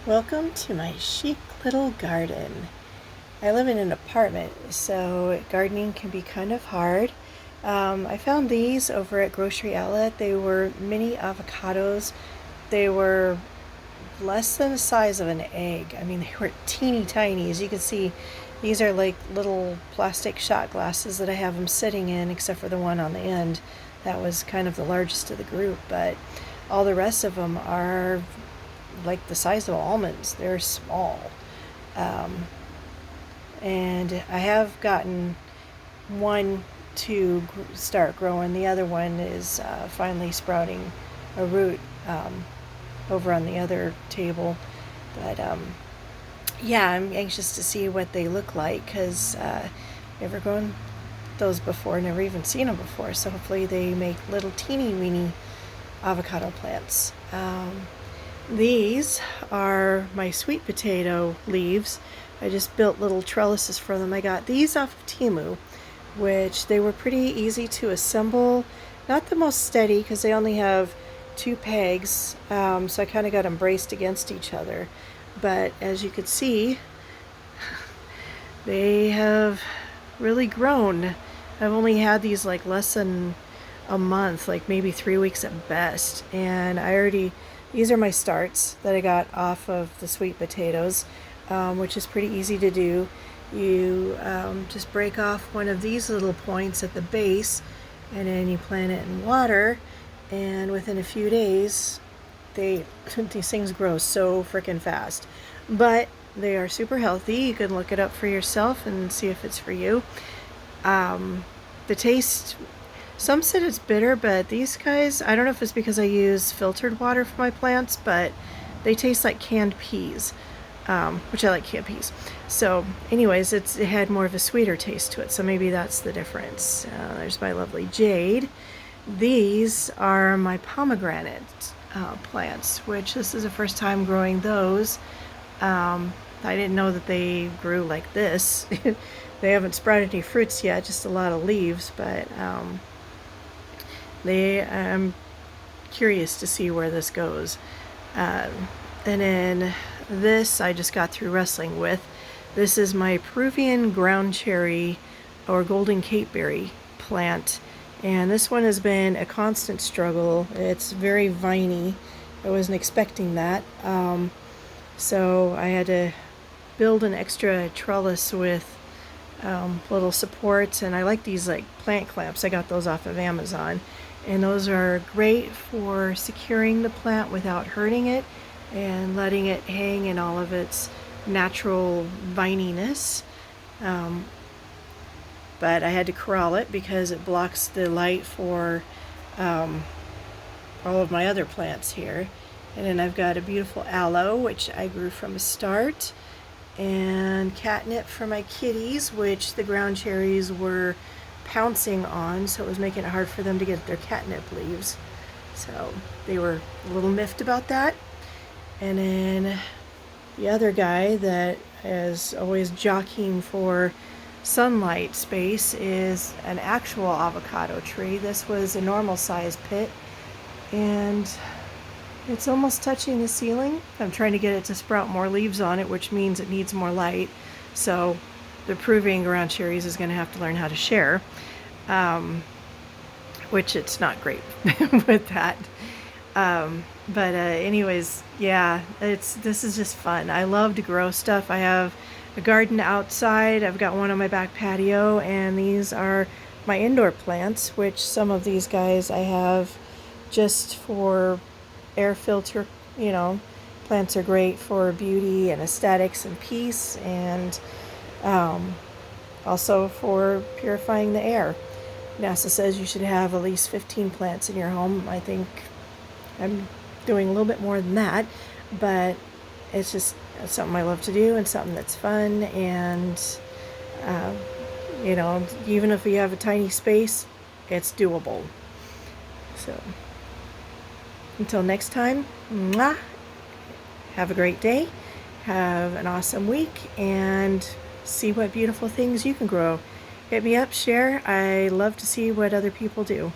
Welcome to my chic little garden. I live in an apartment, so gardening can be kind of hard. I found these over at Grocery Outlet. They were mini avocados. They were less than the size of an egg. I mean, they were teeny tiny. As you can see, these are like little plastic shot glasses that I have them sitting in, except for the one on the end. That was kind of the largest of the group, but all the rest of them are like the size of almonds. They're small. And I have gotten one to start growing. The other one is finally sprouting a root over on the other table. But yeah, I'm anxious to see what they look like because never grown those before, never even seen them before. So hopefully they make little teeny weeny avocado plants. These are my sweet potato leaves. I just built little trellises for them. I got these off of Temu, which they were pretty easy to assemble. Not the most steady because they only have 2 pegs, so I kind of got them braced against each other. But as you can see, they have really grown. I've only had these like less than a month, like maybe 3 weeks at best, and these are my starts that I got off of the sweet potatoes, which is pretty easy to do. You just break off one of these little points at the base, and then you plant it in water, and within a few days, these things grow so freaking fast. But they are super healthy. You can look it up for yourself and see if it's for you. The taste, some said it's bitter, but these guys, I don't know if it's because I use filtered water for my plants, but they taste like canned peas, which I like canned peas. So anyways, it had more of a sweeter taste to it, so maybe that's the difference. There's my lovely jade. These are my pomegranate plants, which this is the first time growing those. I didn't know that they grew like this. They haven't sprouted any fruits yet, just a lot of leaves, but I'm curious to see where this goes. And then this I just got through wrestling with. This is my Peruvian ground cherry or golden capeberry plant, and this one has been a constant struggle. It's very viney. I wasn't expecting that, so I had to build an extra trellis with little supports, and I like these like plant clamps. I got those off of Amazon, and those are great for securing the plant without hurting it and letting it hang in all of its natural vininess. But I had to corral it because it blocks the light for all of my other plants here. And then I've got a beautiful aloe, which I grew from a start, and catnip for my kitties, which the ground cherries were pouncing on, so it was making it hard for them to get their catnip leaves. So they were a little miffed about that. And then the other guy that is always jockeying for sunlight space is an actual avocado tree. This was a normal size pit, and it's almost touching the ceiling. I'm trying to get it to sprout more leaves on it, which means it needs more light. So the Peruvian ground cherries is going to have to learn how to share, which it's not great with that. But anyways, yeah, this is just fun. I love to grow stuff. I have a garden outside. I've got one on my back patio, and these are my indoor plants, which some of these guys I have just for air filter. You know, plants are great for beauty and aesthetics and peace, and also for purifying the air. NASA says you should have at least 15 plants in your home. I think I'm doing a little bit more than that, but it's something I love to do and something that's fun. And you know, even if you have a tiny space, it's doable. So until next time, mwah, have a great day, have an awesome week, and see what beautiful things you can grow. Hit me up, share. I love to see what other people do.